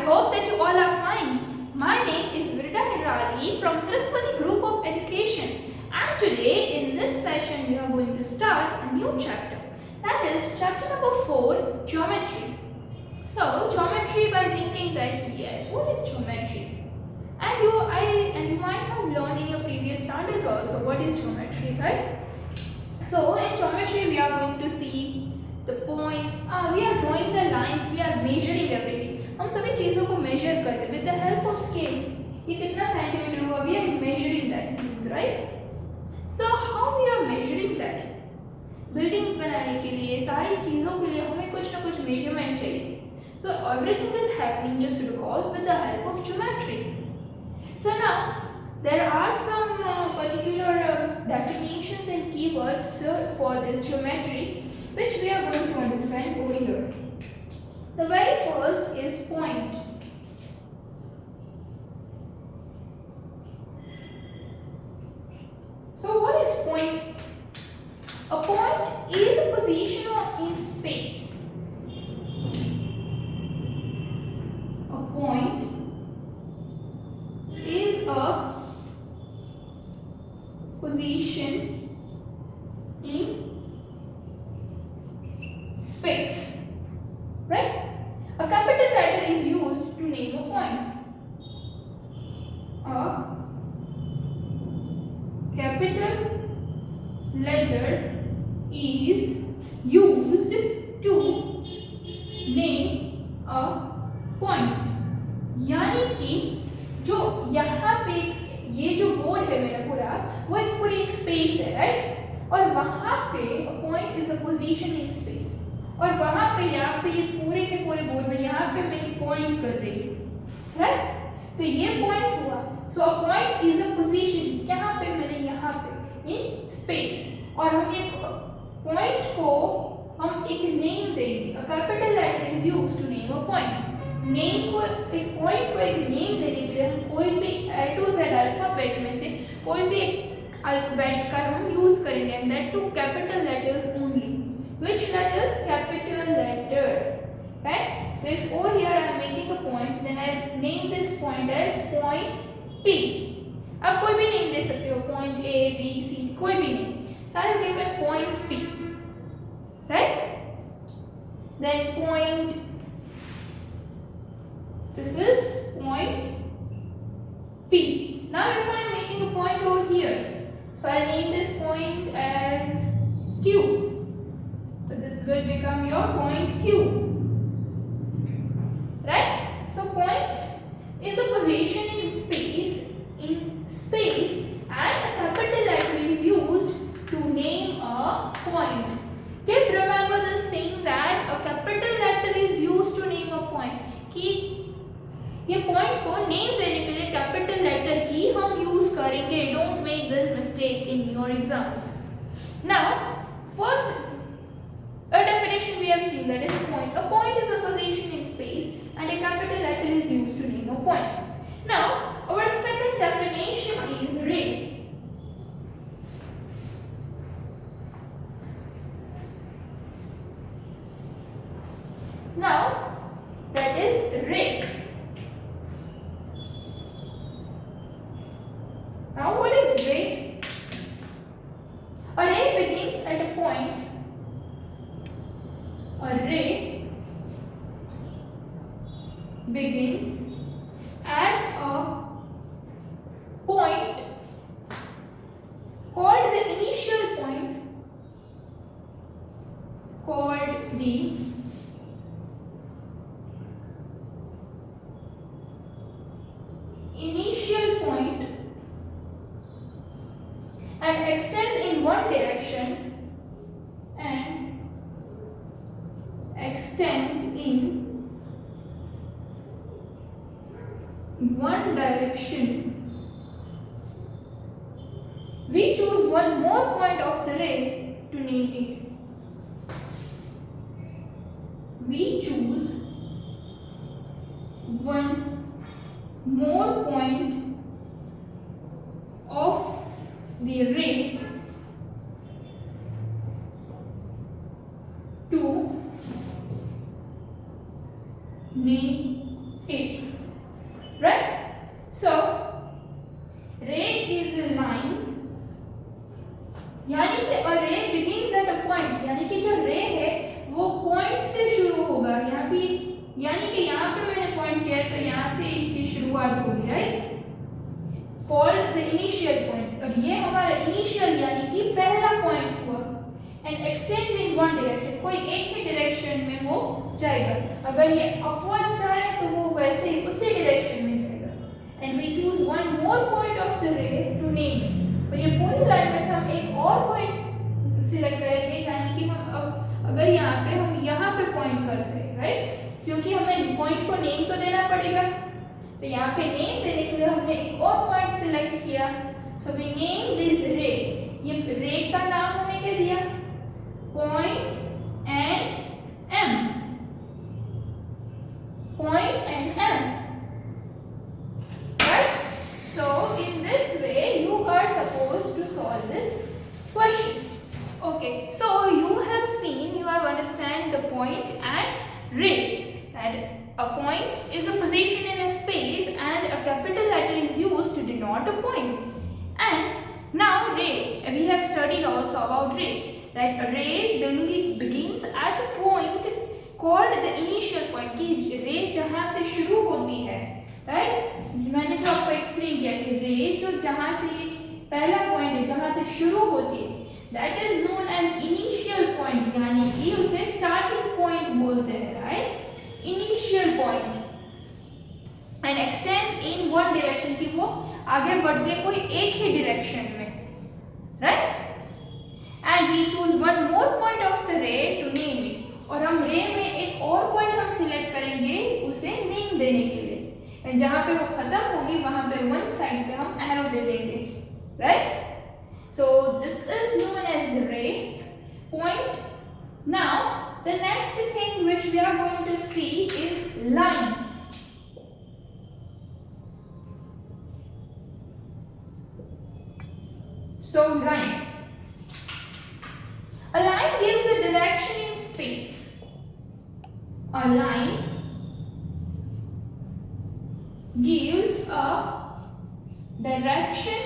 hope that you all are fine. My name is Virda Nirali from Saraswati Group of Education, and today in this session we are going to start a new chapter. That is chapter number 4, Geometry. So geometry, by thinking that yes, what is geometry? And you might have learned in your previous standards also what is geometry, right? So in geometry we are going to see the points, we are drawing the lines, we are measuring everything. हम सभी चीज़ों को measure करते हैं with the help of scale. ये कितना centimetre हुआ? We are measuring that things, right? So how we are measuring that? Buildings बनाने के लिए, सारी चीज़ों के लिए हमें कुछ ना कुछ measurement चाहिए. So everything is happening just because with the help of geometry. So now there are some particular definitions and keywords for this geometry which we are going to understand over here. The very first is point. So what is point? A point is a position in space. A point is a position in space, right? A capital letter is used to name a point. A capital letter is used to name a point. यानी कि जो यहाँ पे ये जो board है मेरा पूरा, वो एक पूरी एक स्पेस है, राइट? और वहाँ पे point is a position in space, और वहाँ पे यहाँ पे ये पूरे के पूरे बोर्ड में यहाँ पे मैं पॉइंट कर रही हूँ, राइट? तो ये पॉइंट हुआ. So a point is a position, यहाँ पे मैंने यहाँ पे इन स्पेस, और हम ये पॉइंट को हम एक नेम देंगे. A capital letter is used to name a point. Name को, एक पॉइंट को एक नेम देने के लिए हम कोई भी A to Z अल्फाबेट में से कोई भी एक अल्फाबेट का हम यूज करेंगे, and that too capital letters only. Which letters? Capital letter, right? So if over here I am making a point, then I name this point as point P. आप कोई भी नेम दे सकते हो, point A, B, C, कोई भी name. So I will give it point P, right? Then point, this is point P. Now if I am making a point over here, so I name this point as Q. So this will become your point Q, right? So point is a position in space, and a capital letter is used to name a point. Keep remember this thing that a capital letter is used to name a point. कि ये point को name देने के लिए capital letter ही हम use करेंगे. Don't make this mistake in your exams. Now first a definition we have seen, that is point. A point is a position in space and a capital letter is used to name a point. Now our second definition is ray. Now that is ray. Now what is ray? A ray begins at a point. A ray begins at a point called the initial point, called the initial point, and extends in one direction, and extends in one direction. We choose one more point of the ray to name it. We choose one more point of the ray to name it. Is a line, यानी कि अ रे begins at a point, यानी कि जो रे है वो point से शुरू होगा। यहाँ भी यानी कि यहाँ पे मैंने पॉइंट किया है तो यहाँ से इसकी शुरुआत होगी, right, called the initial point. और ये हमारा इनिशियल यानी कि पहला पॉइंट हुआ। And extends in one direction, कोई एक ही डायरेक्शन में वो जाएगा। अगर ये अपवर्ड्स जा रहा है तो वो वैसे ही उसी डायरेक्शन में जाएगा। And we choose one more point of the ray to name it. और ये पूरी लाइन में से हम एक और पॉइंट सिलेक्ट करेंगे, यानी कि हम अब अगर यहाँ पे हम यहाँ पे पॉइंट करते हैं, राइट, क्योंकि हमें पॉइंट को नेम तो देना पड़ेगा, तो यहाँ पे नेम देने के लिए हमने एक और पॉइंट सिलेक्ट किया। सो वी नेम दिस रे, ये रे का नाम हमने क्या दिया, point and M, point and M, right? So in this way you are supposed to solve this question. Okay, so you have seen, you have understand the point and ray. And a point is a position in a space and a capital letter is used to denote a point. And now ray, we have studied also about ray, that a ray begins at a point called the initial point, कि ray जहाँ से शुरू होती है, right, मैंने जो आपको explain किया कि रे जो जहाँ से पहला पॉइंट है जहाँ से शुरू होती है, that is known as initial point, यानी कि उसे स्टार्टिंग पॉइंट बोलते हैं, right, initial point. And extends in one direction, कि वो आगे बढ़ते हैं कोई एक ही डायरेक्शन में, right. And we choose one more point of the ray to name it, और हम रे में एक और पॉइंट हम सिलेक्ट करेंगे उसे नेम देने के लिए। एंड जहाँ पे वो खत्म होगी वहां पे वन साइड पे हम एरो दे देंगे, right. So this is known as ray point. Now the next thing which we are going to see is line. So line. A line gives a direction in space. A line gives a direction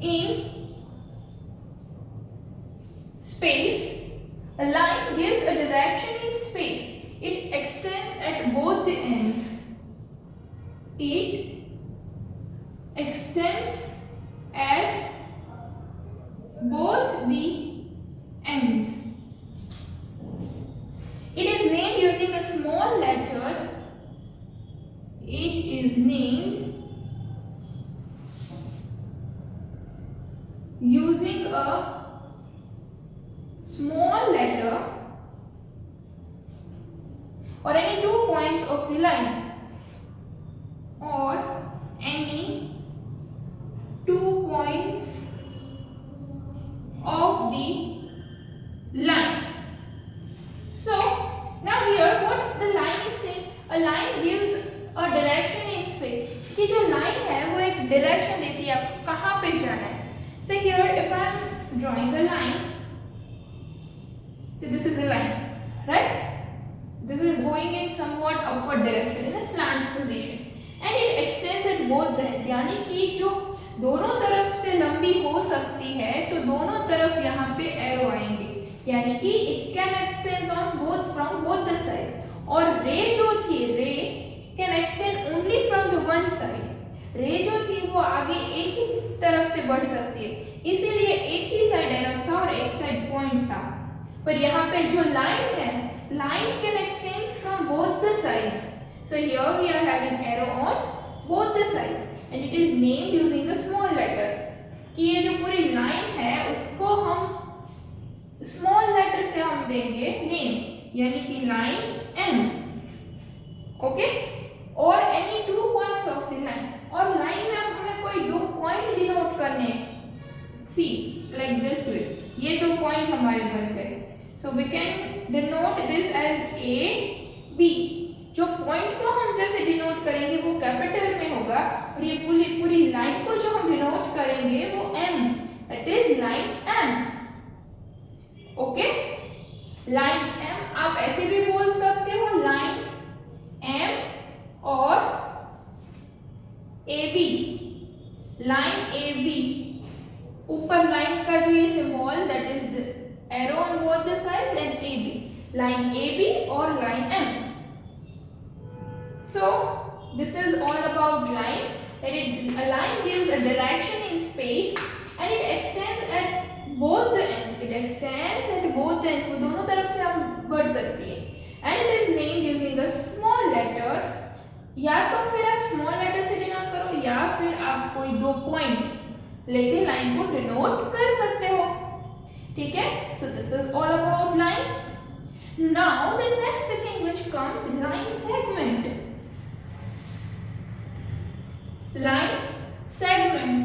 in space. A line gives a direction in space. It extends at both the ends. It extends at both the ends. It is named using a small letter. It is named using a small letter or any 2 points of the line, or any 2 points of the line. So now here what the line is saying, a line gives a direction in space, कि जो line है वो एक direction देती है आपको कहाँ पे जाना है। So here if I am drawing a line, so this is a line, right, this is going in somewhat upward direction in a slant position and it extends at both the ends, यानी कि जो दोनों तरफ से लंबी हो सकती है तो दोनों तरफ यहाँ पे एरो आएंगे, यानी कि it can extend on both from both the sides. और रे जो थी, रे can extend only from the one side. रे जो थी वो आगे एक ही तरफ से बढ़ सकती है, इसीलिए एक ही साइड एरो था और एक साइड पॉइंट था। पर यहाँ पे जो लाइन है, line can extend from both the sides. So here we are having arrow on both the sides and it is named using a small letter, कि ये जो पूरी लाइन है उसको हम स्मॉल लेटर से हम देंगे नेम, यानी कि लाइन M, ओके। और any 2 points of the line, और लाइन में अब हमें कोई 2 पॉइंट डिनोट करने हैं, सी लाइक दिस वे, ये 2 पॉइंट हमारे बन गए। So we can denote this as A B। जो पॉइंट को हम जैसे डिनोट करेंगे वो कैपिटल में होगा, और ये पूरी लाइन को जो हम डिनोट करेंगे वो M, that is line M, okay. Line M आप ऐसे भी बोल सकते हो, लाइन M और AB, लाइन ए बी, ऊपर लाइन का जो ये symbol that is the arrow on both the sides and A B, line A B और line M. So this is all about line, that a line gives a direction in space and it extends at both the ends. It extends at both the ends, वो दोनों तरफ से हम बढ़ सकती है. And it is named using a small letter. या तो फिर आप स्मॉल लेटर से डिनोट करो या फिर आप कोई दो पॉइंट लेके लाइन को डिनोट कर सकते हो. ठीक है. So this is all about line. Now the next thing which comes, line segment. Line segment.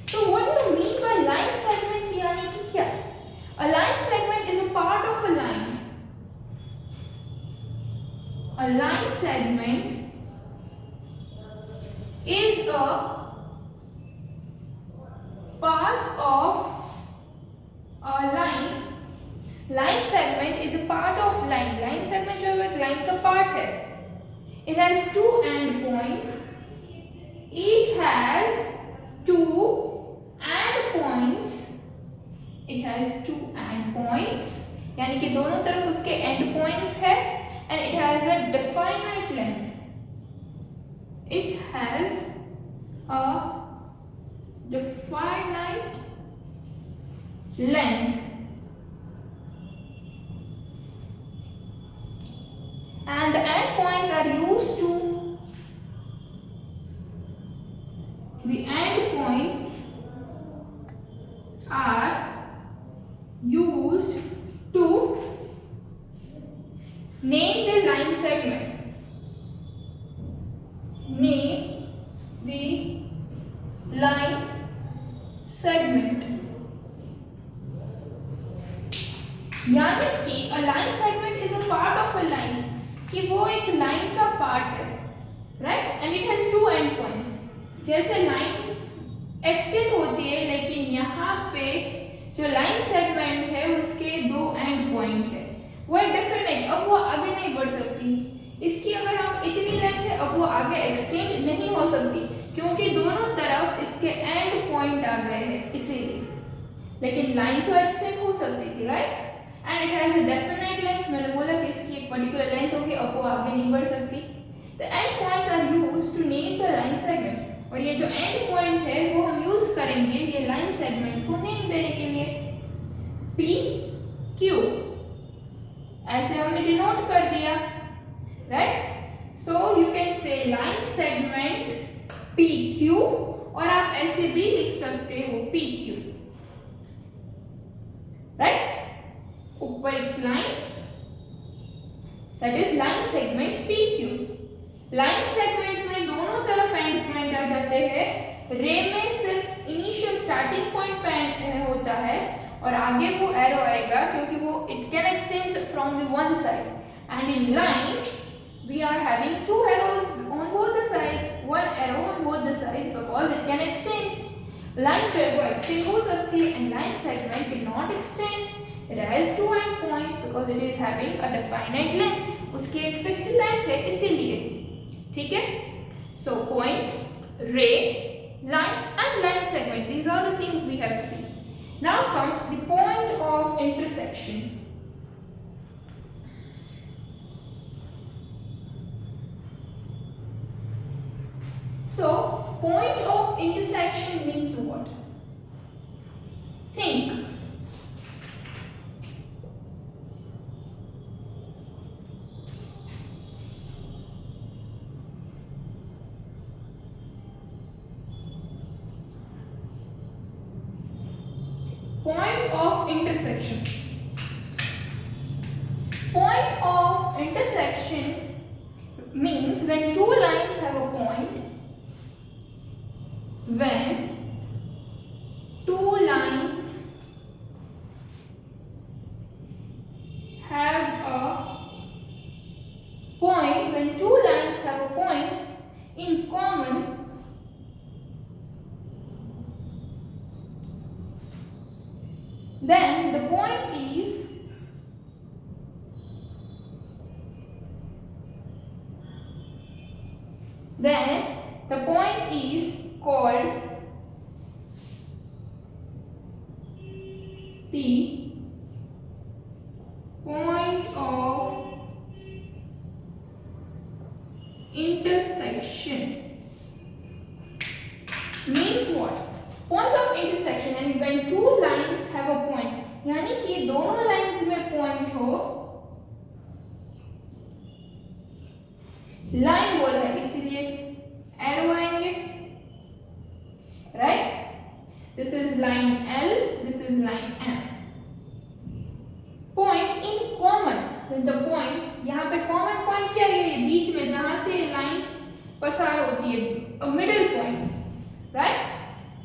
So what do you mean by line segment? यानी कि क्या? A line segment is a part of a line. A line segment is a part of a line. Line segment is a part of line. Line segment जो है line का part है. It has two end points. Each has two end points. It has two end points. यानी कि दोनों तरफ उसके end points है. And it has a definite length. It has a definite length and the end points are used to name the line segment. Name the line segment. यानी कि a line segment is a part of a line, कि वो एक line का part है, right, and it has two end points. जैसे line extend होती है, लेकिन यहाँ पे जो लाइन सेगमेंट है उसके दो एंड पॉइंट है, वो है डेफिनेट, अब वो आगे नहीं बढ़ सकती. इसकी अगर हम इतनी लेंथ है, अब वो आगे एक्सटेंड नहीं हो सकती क्योंकि दोनों तरफ इसके एंड पॉइंट आ गए हैं इसीलिए. लेकिन लाइन तो एक्सटेंड हो सकती थी, right, and it has a definite length. मैंने बोला कि इसकी एक पर्टिकुलर लेंथ होगी, अब वो आगे नहीं बढ़ सकती. The end points are used to name the line segments. और ये जो एंड पॉइंट है वो हम यूज करेंगे ये लाइन सेगमेंट को नेम देने के लिए. पी क्यू ऐसे हमने डिनोट कर दिया, right. So you can say line segment P Q, और आप ऐसे भी लिख सकते हो पी क्यू, राइट. ऊपर एक line that is line segment P Q. Line segment में दोनों तरफ एंड पॉइंट आ जाते हैं. रे में सिर्फ इनिशियल स्टार्टिंग पॉइंट होता है और आगे वो एरो आएगा क्योंकि वो it can extend from the one side. And in line we are having two arrows on both the sides, one arrow on both the sides because it can extend. Line जो है वो extend हो सकती है, and line segment cannot extend. It has two end points because it is having a definite length. उसकी एक fixed length है इसीलिए, ठीक है. So point, ray, line and line segment. These are the things we have to see. Now comes the point of intersection. So, point of intersection means what? Think. Point of intersection. Point of intersection means when two lines have a point. When two lines have a point, when two lines have a point in common, then the point is called the point of intersection. Means what? Point of intersection, and when two lines have a point, यानी कि दोनों lines में point हो, line बोल है इसीलिए arrow आएंगे, right? This is line L, this is line M. Point in common, the point यहाँ पे कॉमन पॉइंट क्या है? ये बीच में जहां से लाइन पसार होती है, middle point, right,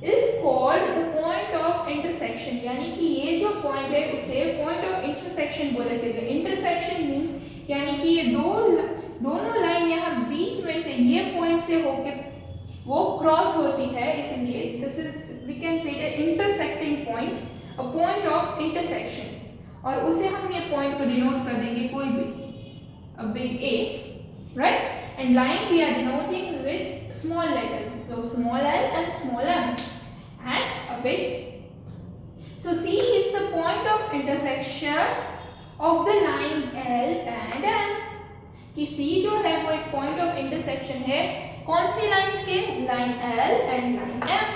is called the point of intersection. यानी कि ये जो पॉइंट है उसे पॉइंट ऑफ इंटरसेक्शन बोला जाएगा. इंटरसेक्शन मींस यानी कि ये दोनों लाइन यहाँ बीच में से ये पॉइंट से होके वो क्रॉस होती है, इसलिए this is we can say it intersecting point, a point of intersection. और उसे हम ये पॉइंट को डिनोट कर देंगे कोई भी, a big A, right? And line we are denoting with small letters, so small l and small m, and a big. So C is the point of intersection of the lines L and M. कि C जो है वो एक point of intersection है कौन सी lines के? line L and line M,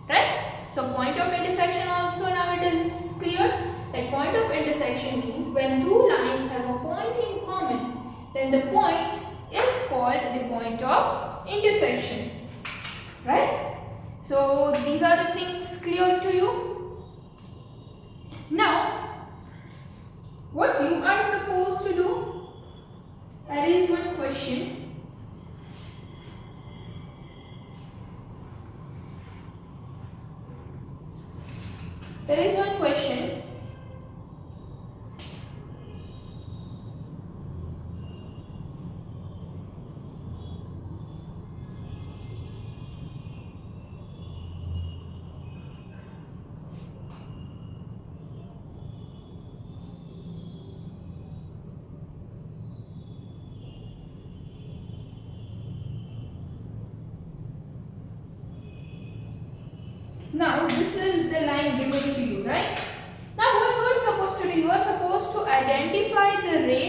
right? So point of intersection also now it is clear. That point of intersection means when two lines have a point in common, then the point is called the point of intersection, right? So these are the things clear to you. Now what you are supposed to do, there is one question. There is one question. Now this is the line given to you, right? Now what you are supposed to do, you are supposed to identify the ray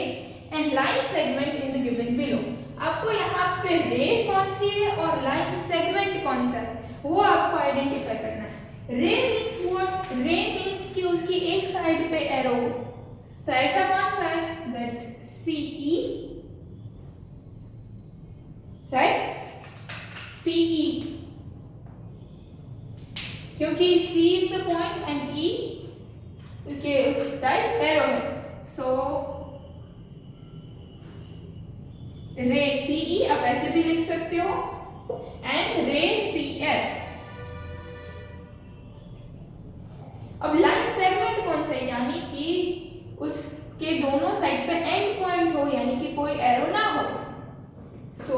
and line segment in the given below. आपको यहाँ पे रे कौन सी है और line segment कौन सा है वो आपको आइडेंटिफाई करना है. रे मीन्स व्हाट? रे मीन्स कि उसकी एक साइड पे एरो हो, तो ऐसा कौन सा है? That CE, right? CE, क्योंकि C is the point and E के उस साइड एरो है, सो रे CE आप ऐसे भी लिख सकते हो एंड रे CF. अब लाइन सेगमेंट कौन सा है? यानी कि उसके दोनों साइड पे एंड पॉइंट हो, यानी कि कोई एरो ना हो. So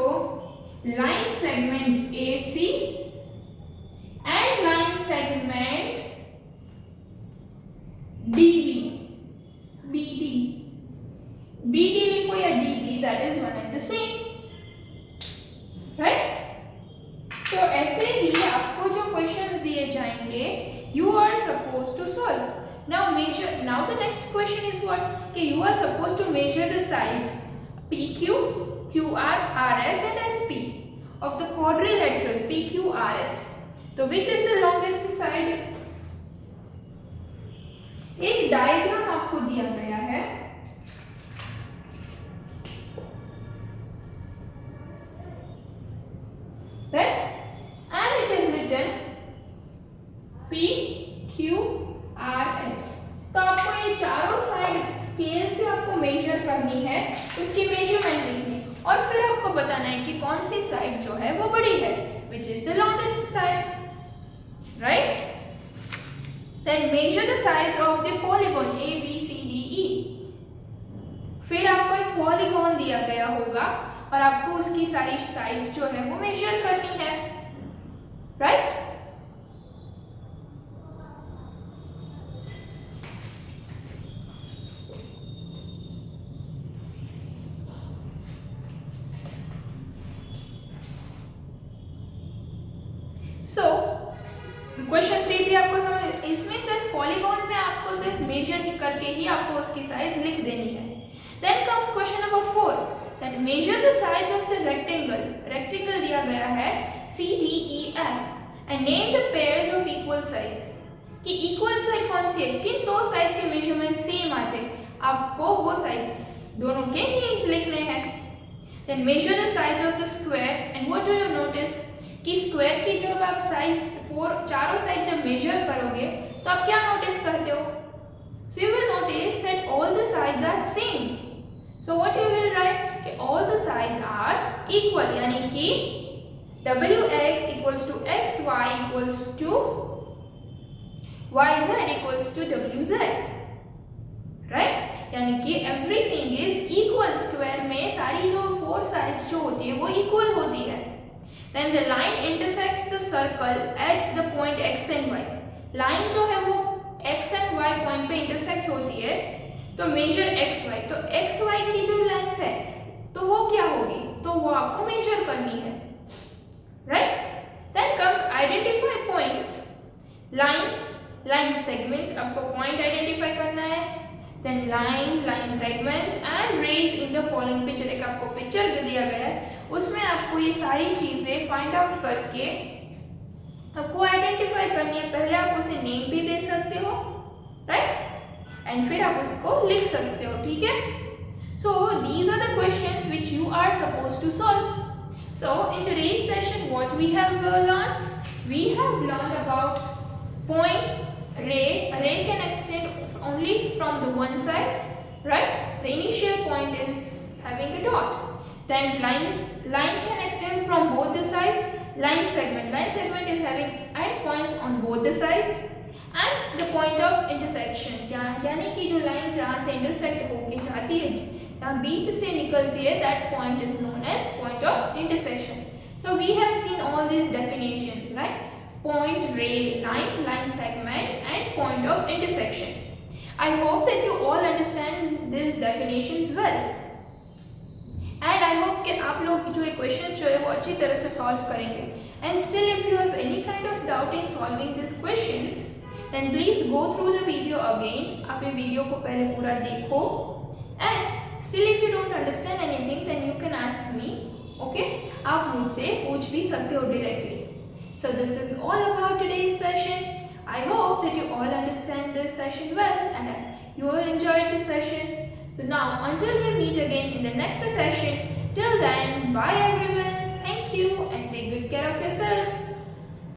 line segment AC and line segment DB, BD, BD लिखो या DB, that is one and the same, right? तो ऐसे ही आपको जो क्वेश्चंस दिए जाएंगे you are supposed to solve. Now measure. Now the next question is what? कि you are supposed to measure the sides PQ, QR, RS and SP of the quadrilateral PQRS. तो which is the longest side? एक diagram आपको दिया गया है, right? And it is written PQRS. तो आपको ये चारों साइड स्केल से आपको मेजर करनी है, उसकी मेजरमेंट लिखनी है और फिर आपको बताना है कि कौन सी साइड जो है वो बड़ी है, which is the longest side, right? Then measure the sides of the polygon A, B, C, D, E. फिर आपको एक पॉलीगॉन दिया गया होगा और आपको उसकी सारी साइड्स जो है वो मेजर करनी है, right? सो क्वेश्चन 3 भी आपको समझ, इसमें सिर्फ पॉलीगॉन में आपको सिर्फ मेजर करके ही आपको उसकी साइज लिख देनी है। Then comes question number 4, that measure the size of the rectangle. Rectangle दिया गया है CDEF and name the pairs of equal size, कि इक्वल साइज कौन सी है, किन दो साइज के मेजरमेंट सेम आते हैं, आपको वो साइज दोनों के नेम्स लिखने हैं। Then measure the size of the square and what do you notice, कि स्क्वायर की जब आप साइज चारों साइड जब मेजर करोगे तो आप क्या नोटिस करते हो, so you will notice that all the sides are same. So what you will write कि all the sides are equal, यानी कि WX equals to XY equals to YZ equals to WZ, right, यानी कि everything is equal. Square में सारी जो 4 sides जो होती है वो इक्वल होती है। Then the line intersects the circle at the point X and Y. Line जो है वो X and Y पॉइंट पे इंटरसेक्ट होती है, तो मेजर XY, तो XY की जो लेंथ है तो वो क्या होगी, तो वो आपको मेजर करनी है, right. Then comes identify points, lines, line segments, आपको पॉइंट आइडेंटिफाई करना है। Then lines, line segments and rays in the following picture, एक आपको पिक्चर दिया गया है, उसमें आपको ये सारी चीजें फाइंड आउट करके आपको आइडेंटिफाई करनी है। पहले आप उसे नेम भी दे सकते हो, राइट, एंड फिर आप उसको लिख सकते हो, ठीक है। So these are the questions which you are supposed to solve. So in today's session what we have learned about point, ray can extend only from the one side, right, the initial point is having a dot. Then line can extend from both the sides. Line segment is having end points on both the sides, and the point of intersection, यानी कि जो line जहाँ से intersect होके जाती है, जहाँ बीच से निकलती है, that point is known as point of intersection. So we have seen all these definitions, right? Point, ray, line segment and point of intersection. I hope that you all understand these definitions well. And I hope कि आप लोग जो ये questions जो है वो अच्छी तरह से solve करेंगे. And still if you have any kind of doubt in solving these questions, then please go through the video again. आप ये वीडियो को पहले पूरा देखो. And still if you don't understand anything, then you can ask me. Okay? आप मुझसे पूछ भी सकते हो directly. So this is all about today's session. I hope that you all understand this session well and you will enjoy this session. So now until we meet again in the next session, till then, bye everyone. Thank you and take good care of yourself.